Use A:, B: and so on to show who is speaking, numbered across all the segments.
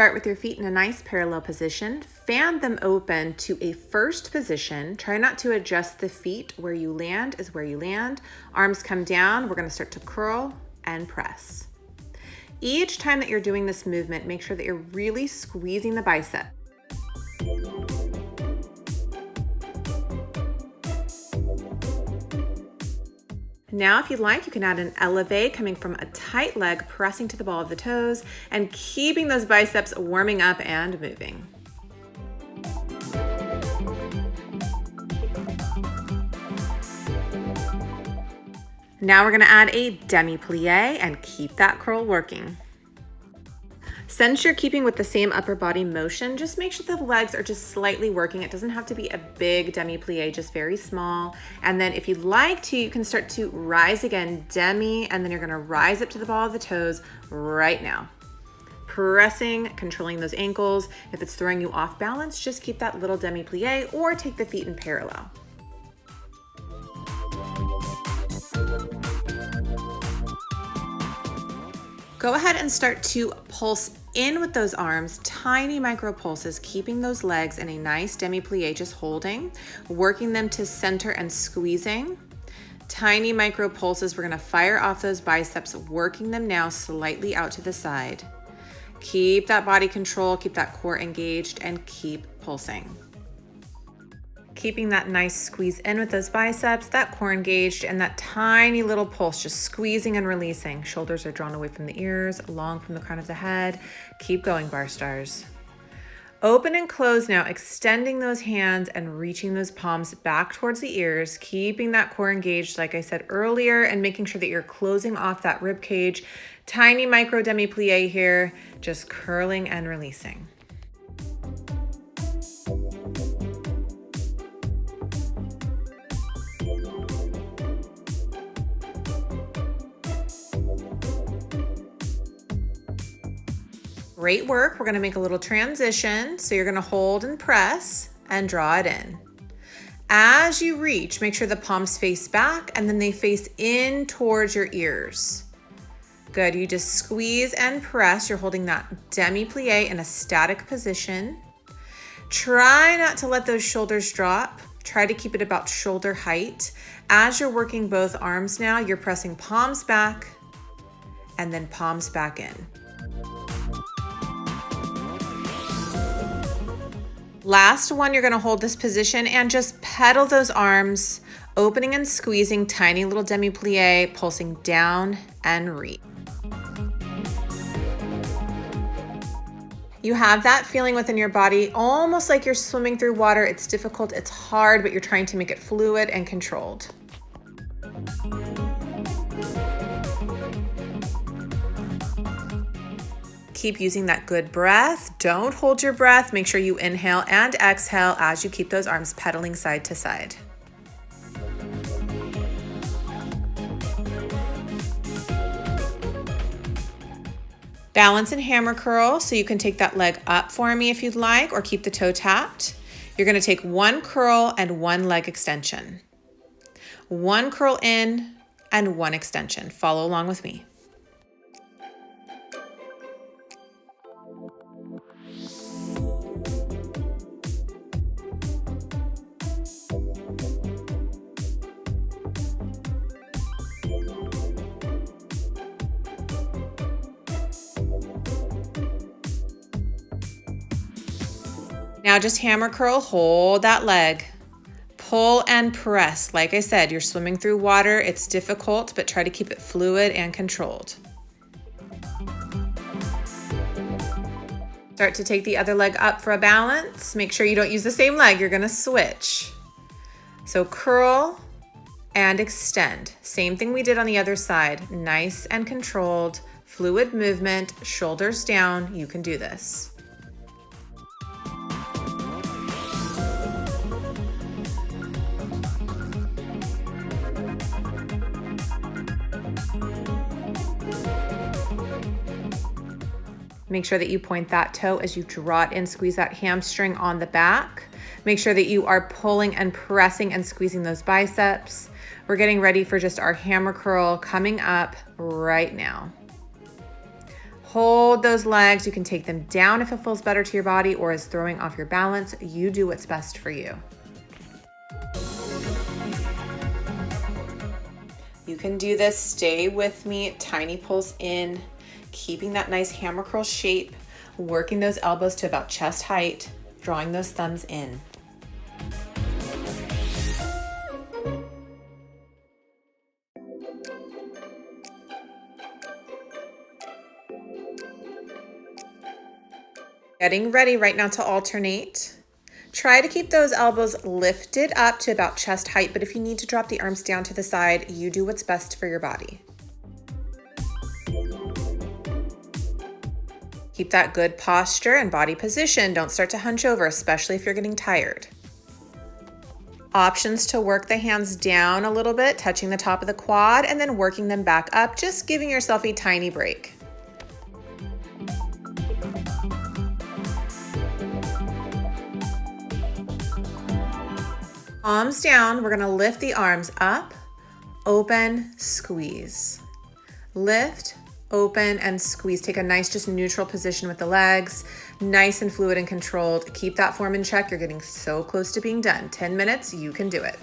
A: start with your feet in a nice parallel position. Fan them open to a first position. Try not to adjust the feet. Where you land is where you land. Arms come down. We're going to start to curl and press. Each time that you're doing this movement, make sure that you're really squeezing the bicep. Now, if you'd like, you can add an elevate coming from a tight leg, pressing to the ball of the toes and keeping those biceps warming up and moving. Now we're going to add a demi-plie and keep that curl working. Since you're keeping with the same upper body motion, just make sure the legs are just slightly working. It doesn't have to be a big demi-plie, just very small. And then if you'd like to, you can start to rise again, demi, and then you're gonna rise up to the ball of the toes right now. Pressing, controlling those ankles. If it's throwing you off balance, just keep that little demi-plie or take the feet in parallel. Go ahead and start to pulse in with those arms, tiny micro pulses, keeping those legs in a nice demi-plie, just holding, working them to center and squeezing. Tiny micro pulses, we're gonna fire off those biceps, working them now slightly out to the side. Keep that body control, keep that core engaged, and keep pulsing. Keeping that nice squeeze in with those biceps, that core engaged, and that tiny little pulse, just squeezing and releasing. Shoulders are drawn away from the ears, long from the crown of the head. Keep going, bar stars. Open and close now, extending those hands and reaching those palms back towards the ears, keeping that core engaged, like I said earlier, and making sure that you're closing off that rib cage. Tiny micro demi-plie here, just curling and releasing. Great work. We're going to make a little transition. So you're going to hold and press and draw it in. As you reach, make sure the palms face back and then they face in towards your ears. Good. You just squeeze and press. You're holding that demi-plie in a static position. Try not to let those shoulders drop. Try to keep it about shoulder height. As you're working both arms now, you're pressing palms back and then palms back in. Last one, you're gonna hold this position and just pedal those arms, opening and squeezing, tiny little demi-plie, pulsing down and reach. You have that feeling within your body, almost like you're swimming through water. It's difficult, it's hard, but you're trying to make it fluid and controlled. Keep using that good breath. Don't hold your breath. Make sure you inhale and exhale as you keep those arms pedaling side to side. Balance and hammer curl. So you can take that leg up for me if you'd like, or keep the toe tapped. You're gonna take one curl and one leg extension. One curl in and one extension. Follow along with me. Now just hammer curl, hold that leg, pull and press. Like I said, you're swimming through water. It's difficult, but try to keep it fluid and controlled. Start to take the other leg up for a balance. Make sure you don't use the same leg. You're gonna switch. So curl and extend. Same thing we did on the other side. Nice and controlled, fluid movement, shoulders down. You can do this. Make sure that you point that toe as you draw it in, squeeze that hamstring on the back. Make sure that you are pulling and pressing and squeezing those biceps. We're getting ready for just our hammer curl coming up right now. Hold those legs. You can take them down if it feels better to your body or is throwing off your balance. You do what's best for you. You can do this. Stay with me. Tiny pulse in, keeping that nice hammer curl shape, working those elbows to about chest height, drawing those thumbs in. Getting ready right now to alternate. Try to keep those elbows lifted up to about chest height, but if you need to drop the arms down to the side, you do what's best for your body. Keep that good posture and body position. Don't start to hunch over, especially if you're getting tired. Options to work the hands down a little bit, touching the top of the quad, and then working them back up, just giving yourself a tiny break. Palms down, we're gonna lift the arms up, open, squeeze. Lift, open, and squeeze. Take a nice, just neutral position with the legs, nice and fluid and controlled. Keep that form in check. You're getting so close to being done. 10 minutes, you can do it.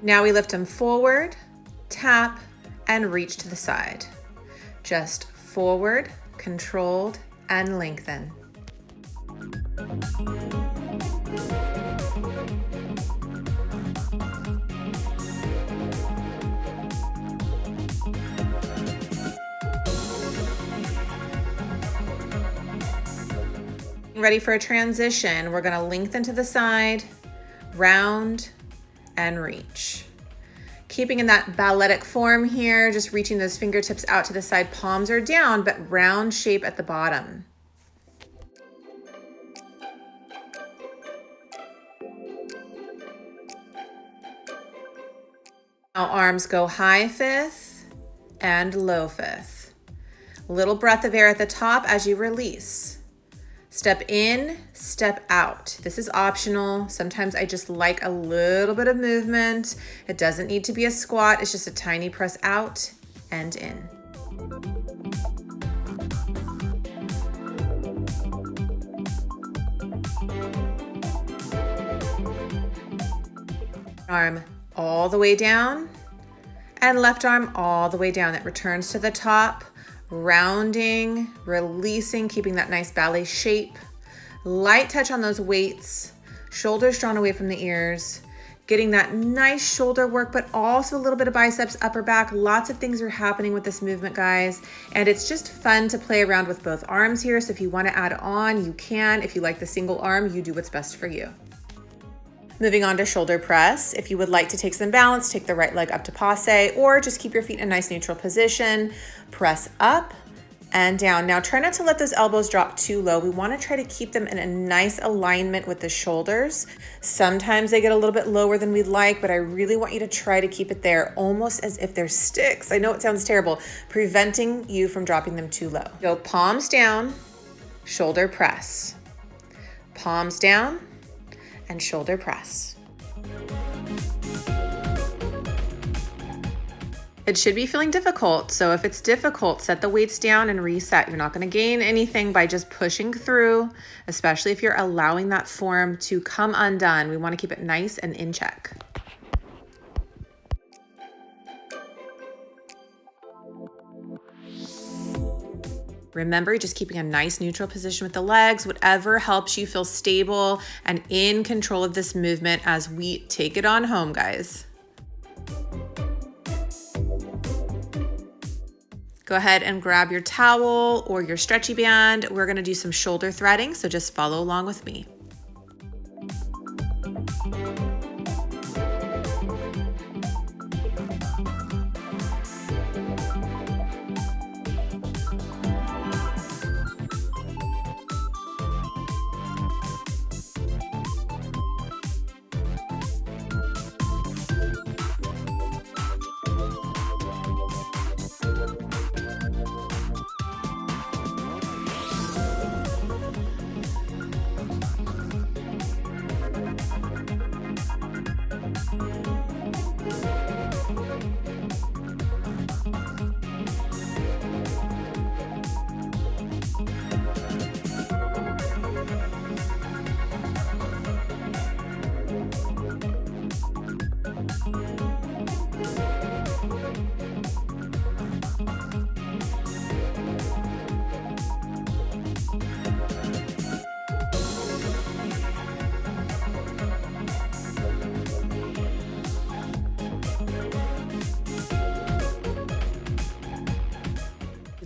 A: Now we lift them forward, tap, and reach to the side. Just forward, controlled, and lengthen. Ready for a transition. We're gonna lengthen to the side, round, and reach. Keeping in that balletic form here, just reaching those fingertips out to the side, palms are down, but round shape at the bottom. Now arms go high fifth and low fifth. Little breath of air at the top as you release. Step in, step out. This is optional. Sometimes I just like a little bit of movement. It doesn't need to be a squat. It's just a tiny press out and in. Arm all the way down and left arm all the way down. That returns to the top. Rounding, releasing, keeping that nice ballet shape. Light touch on those weights, shoulders drawn away from the ears, getting that nice shoulder work, but also a little bit of biceps, upper back. Lots of things are happening with this movement, guys. And it's just fun to play around with both arms here. So if you want to add on, you can. If you like the single arm, you do what's best for you. Moving on to shoulder press. If you would like to take some balance, take the right leg up to passe, or just keep your feet in a nice neutral position. Press up and down. Now try not to let those elbows drop too low. We want to try to keep them in a nice alignment with the shoulders. Sometimes they get a little bit lower than we'd like, but I really want you to try to keep it there, almost as if they're sticks. I know it sounds terrible, preventing you from dropping them too low. Go palms down, shoulder press. Palms down, and shoulder press. It should be feeling difficult. So if it's difficult, set the weights down and reset. You're not going to gain anything by just pushing through, especially if you're allowing that form to come undone. We want to keep it nice and in check. Remember, just keeping a nice neutral position with the legs, whatever helps you feel stable and in control of this movement as we take it on home, guys. Go ahead and grab your towel or your stretchy band. We're gonna do some shoulder threading, so just follow along with me.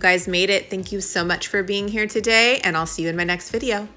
A: guys made it. Thank you so much for being here today, and I'll see you in my next video.